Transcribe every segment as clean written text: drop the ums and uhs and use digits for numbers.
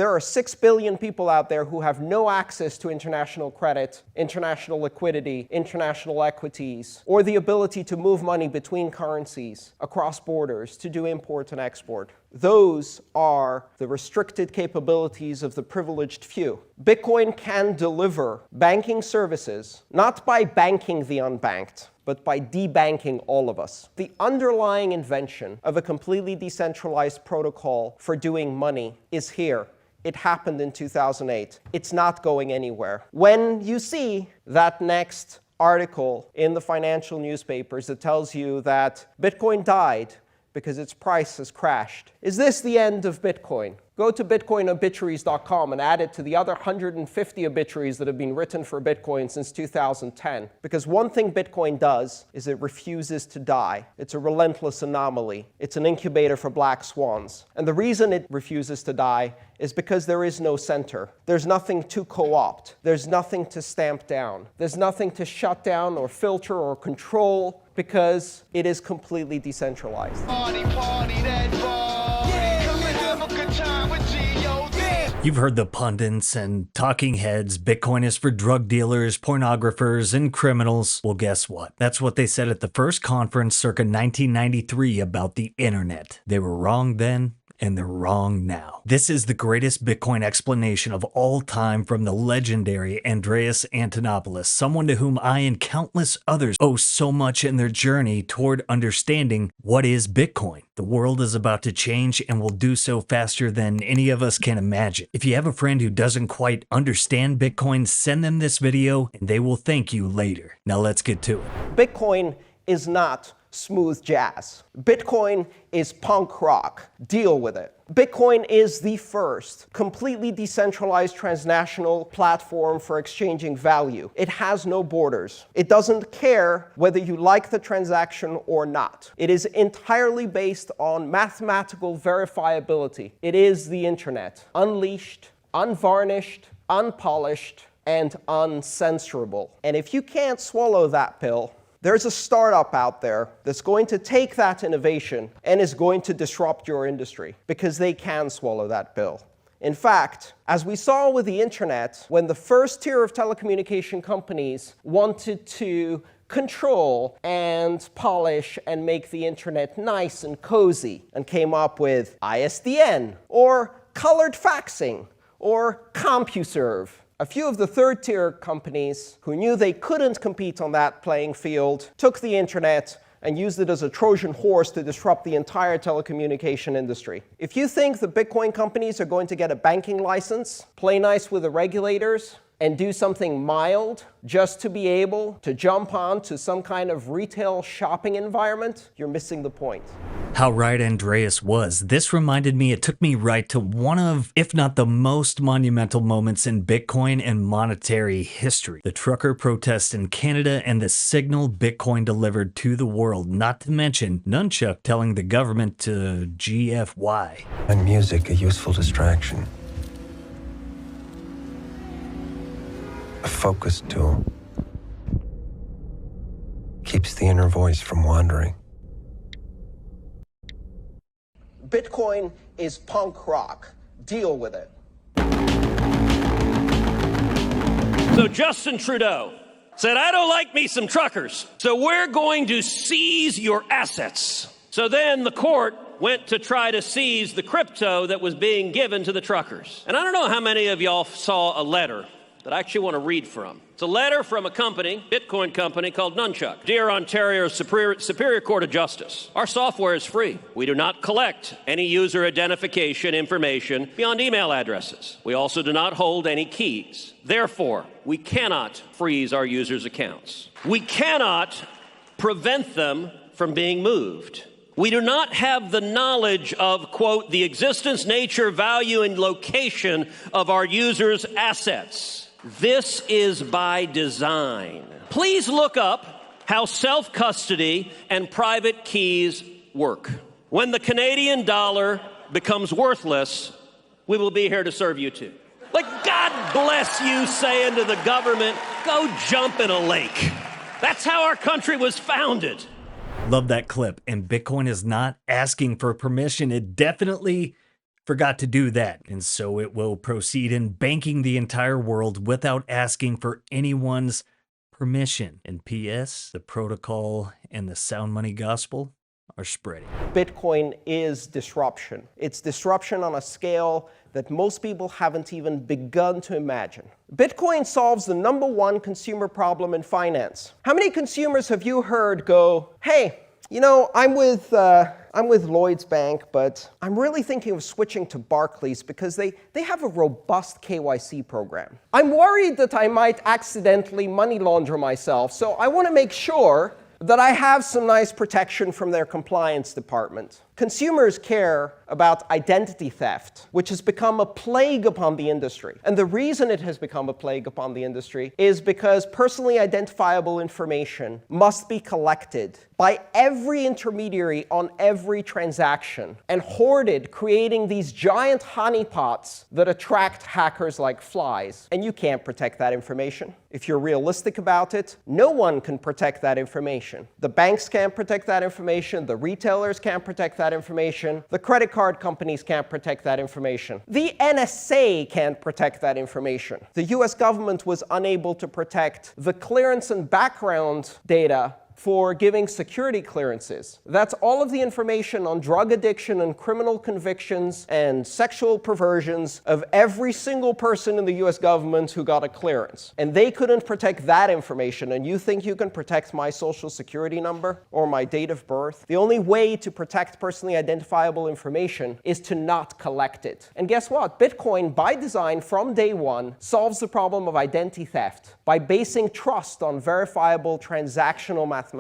There are 6 billion people out there who have no access to international credit, international liquidity, international equities, or the ability to move money between currencies across borders to do import and export. Those are the restricted capabilities of the privileged few. Bitcoin can deliver banking services, not by banking the unbanked, but by debanking all of us. The underlying invention of a completely decentralized protocol for doing money is here. It happened in 2008. It's not going anywhere. When you see that next article in the financial newspapers that tells you that Bitcoin died because its price has crashed, is this the end of Bitcoin? Go to bitcoinobituaries.com and add it to the other 150 obituaries that have been written for Bitcoin since 2010. Because one thing Bitcoin does is it refuses to die. It's a relentless anomaly. It's an incubator for black swans. And the reason it refuses to die is because there is no center. There's nothing to co-opt. There's nothing to stamp down. There's nothing to shut down or filter or control because it is completely decentralized. Party, that party. Yeah, come and have a good time with G.O.D. You've heard the pundits and talking heads, Bitcoin is for drug dealers, pornographers, and criminals. Well, guess what? That's what they said at the first conference circa 1993 about the internet. They were wrong then, and they're wrong now. This is the greatest Bitcoin explanation of all time from the legendary Andreas Antonopoulos, someone to whom I and countless others owe so much in their journey toward understanding what is Bitcoin. The world is about to change and will do so faster than any of us can imagine. If you have a friend who doesn't quite understand Bitcoin, send them this video and they will thank you later. Now let's get to it. Bitcoin is not smooth jazz. Bitcoin is punk rock. Deal with it. Bitcoin is the first completely decentralized transnational platform for exchanging value. It has no borders. It doesn't care whether you like the transaction or not. It is entirely based on mathematical verifiability. It is the internet, unleashed, unvarnished, unpolished, and uncensorable. And if you can't swallow that pill, there's a startup out there that's going to take that innovation and is going to disrupt your industry because they can swallow that pill. In fact, as we saw with the internet, when the first tier of telecommunication companies wanted to control and polish and make the internet nice and cozy and came up with ISDN or colored faxing or CompuServe, a few of the third-tier companies who knew they couldn't compete on that playing field took the internet and used it as a Trojan horse to disrupt the entire telecommunication industry. If you think the Bitcoin companies are going to get a banking license, play nice with the regulators, and do something mild just to be able to jump on to some kind of retail shopping environment, you're missing the point. How right Andreas was. This reminded me, it took me right to one of, if not the most monumental moments in Bitcoin and monetary history. The trucker protest in Canada and the signal Bitcoin delivered to the world, not to mention Nunchuk telling the government to GFY. And music a useful distraction. A focus tool. Keeps the inner voice from wandering. Bitcoin is punk rock. Deal with it. So Justin Trudeau said, I don't like me some truckers, so we're going to seize your assets. So then the court went to try to seize the crypto that was being given to the truckers. And I don't know how many of y'all saw a letter that I actually want to read from. It's a letter from a company, Bitcoin company called Nunchuk. Dear Ontario Superior Court of Justice, our software is free. We do not collect any user identification information beyond email addresses. We also do not hold any keys. Therefore, we cannot freeze our users' accounts. We cannot prevent them from being moved. We do not have the knowledge of, quote, the existence, nature, value, and location of our users' assets. This is by design. Please look up how self-custody and private keys work. When the Canadian dollar becomes worthless, we will be here to serve you too. Like, God bless you saying to the government, go jump in a lake. That's how our country was founded. Love that clip. And Bitcoin is not asking for permission. It definitely forgot to do that, and so it will proceed in banking the entire world without asking for anyone's permission. And P.S., the protocol and the sound money gospel are spreading. Bitcoin is disruption. It's disruption on a scale that most people haven't even begun to imagine. Bitcoin solves the #1 consumer problem in finance. How many consumers have you heard go, hey, you know, I'm with Lloyds Bank, but I'm really thinking of switching to Barclays because they have a robust KYC program. I'm worried that I might accidentally money launder myself, so I want to make sure that I have some nice protection from their compliance department. Consumers care about identity theft, which has become a plague upon the industry. And the reason it has become a plague upon the industry is because personally identifiable information must be collected by every intermediary on every transaction and hoarded, creating these giant honeypots that attract hackers like flies. And you can't protect that information. If you're realistic about it, no one can protect that information. The banks can't protect that information, the retailers can't protect that information, the credit card companies can't protect that information. The NSA can't protect that information. The US government was unable to protect the clearance and background data for giving security clearances. That's all of the information on drug addiction and criminal convictions and sexual perversions of every single person in the US government who got a clearance. And they couldn't protect that information. And you think you can protect my social security number or my date of birth? The only way to protect personally identifiable information is to not collect it. And guess what? Bitcoin, by design from day one, solves the problem of identity theft by basing trust on verifiable transactional mathematics,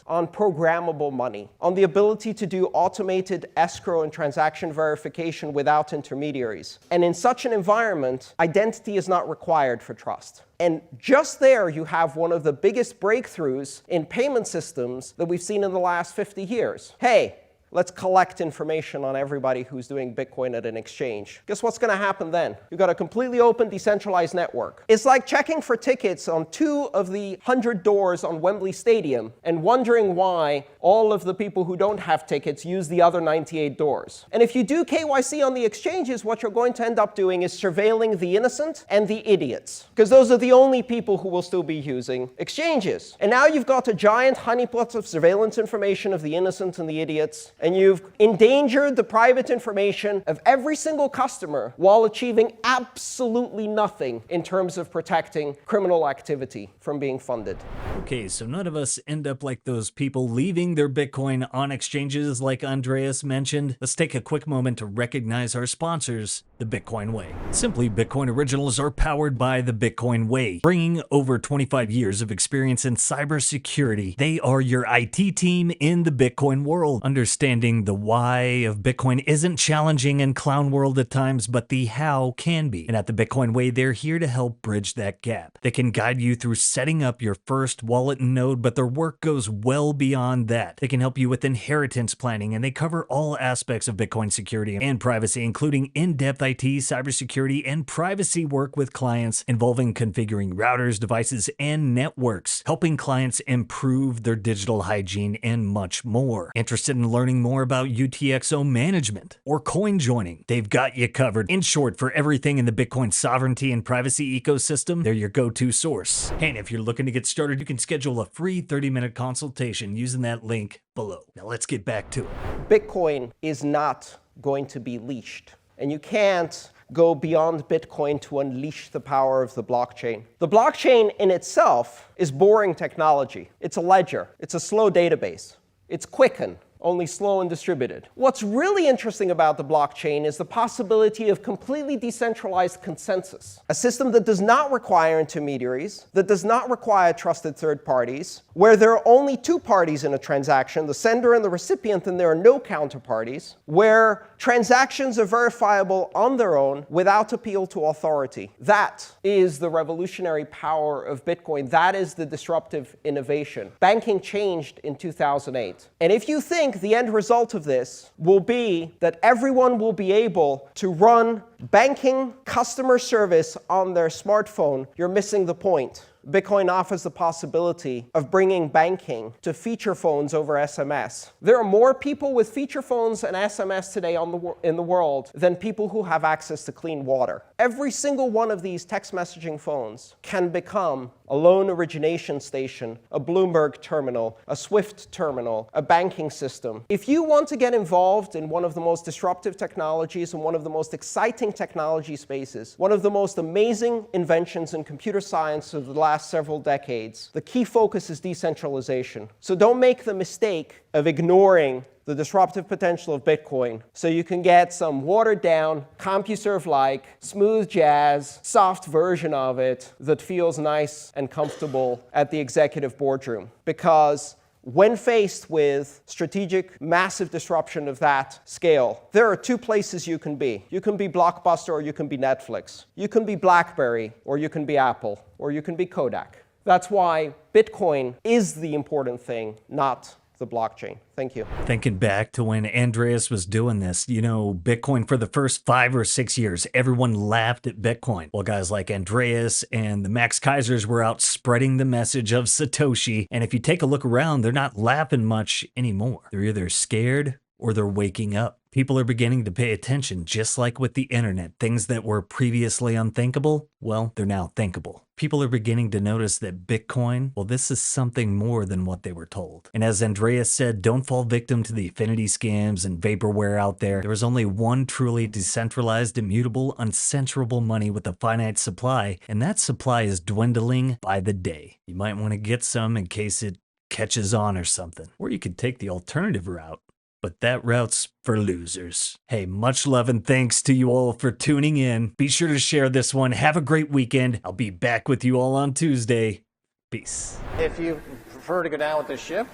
on programmable money, on the ability to do automated escrow and transaction verification without intermediaries. And in such an environment, identity is not required for trust. And just there, you have one of the biggest breakthroughs in payment systems that we've seen in the last 50 years. Hey, let's collect information on everybody who's doing Bitcoin at an exchange. Guess what's going to happen then? You've got a completely open, decentralized network. It's like checking for tickets on 2 of the 100 doors on Wembley Stadium and wondering why all of the people who don't have tickets use the other 98 doors. And if you do KYC on the exchanges, what you're going to end up doing is surveilling the innocent and the idiots, because those are the only people who will still be using exchanges. And now you've got a giant honeypot of surveillance information of the innocent and the idiots, and you've endangered the private information of every single customer while achieving absolutely nothing in terms of protecting criminal activity from being funded. Okay, so none of us end up like those people leaving their Bitcoin on exchanges like Andreas mentioned. Let's take a quick moment to recognize our sponsors, the Bitcoin Way. Simply, Bitcoin Originals are powered by the Bitcoin Way. Bringing over 25 years of experience in cybersecurity, they are your IT team in the Bitcoin world. Understanding the why of Bitcoin isn't challenging in clown world at times, but the how can be. And at the Bitcoin Way, they're here to help bridge that gap. They can guide you through setting up your first wallet node, but their work goes well beyond that. They can help you with inheritance planning, and they cover all aspects of Bitcoin security and privacy, including in-depth IT, cybersecurity, and privacy work with clients involving configuring routers, devices, and networks, helping clients improve their digital hygiene, and much more. Interested in learning more about UTXO management or coin joining? They've got you covered. In short, for everything in the Bitcoin sovereignty and privacy ecosystem, they're your go-to source. And if you're looking to get started, you can schedule a free 30-minute consultation using that link below. Now let's get back to it. Bitcoin is not going to be leashed. And you can't go beyond Bitcoin to unleash the power of the blockchain. The blockchain in itself is boring technology. It's a ledger. It's a slow database. It's Quicken, only slow and distributed. What's really interesting about the blockchain is the possibility of completely decentralized consensus, a system that does not require intermediaries, that does not require trusted third parties, where there are only 2 parties in a transaction, the sender and the recipient, and there are no counterparties, where transactions are verifiable on their own without appeal to authority. That is the revolutionary power of Bitcoin. That is the disruptive innovation. Banking changed in 2008. And if you think the end result of this will be that everyone will be able to run banking customer service on their smartphone, you're missing the point. Bitcoin offers the possibility of bringing banking to feature phones over SMS. There are more people with feature phones and SMS today in the world than people who have access to clean water. Every single one of these text messaging phones can become a loan origination station, a Bloomberg terminal, a SWIFT terminal, a banking system. If you want to get involved in one of the most disruptive technologies and one of the most exciting technology spaces, one of the most amazing inventions in computer science of the last several decades, the key focus is decentralization. So don't make the mistake of ignoring the disruptive potential of Bitcoin so you can get some watered-down, CompuServe-like, smooth jazz, soft version of it that feels nice and comfortable at the executive boardroom. Because when faced with strategic, massive disruption of that scale, there are two places you can be. You can be Blockbuster or you can be Netflix. You can be BlackBerry or you can be Apple or you can be Kodak. That's why Bitcoin is the important thing, not the blockchain. Thank you. Thinking back to when Andreas was doing this, you know, Bitcoin for the first 5 or 6 years, everyone laughed at Bitcoin. Well, guys like Andreas and the Max Kaisers were out spreading the message of Satoshi. And if you take a look around, they're not laughing much anymore. They're either scared or they're waking up. People are beginning to pay attention, just like with the internet. Things that were previously unthinkable, well, they're now thinkable. People are beginning to notice that Bitcoin, well, this is something more than what they were told. And as Andreas said, don't fall victim to the affinity scams and vaporware out there. There is only one truly decentralized, immutable, uncensorable money with a finite supply, and that supply is dwindling by the day. You might want to get some in case it catches on or something. Or you could take the alternative route. But that route's for losers. Hey, much love and thanks to you all for tuning in. Be sure to share this one. Have a great weekend. I'll be back with you all on Tuesday. Peace. If you prefer to go down with the ship,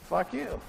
fuck you.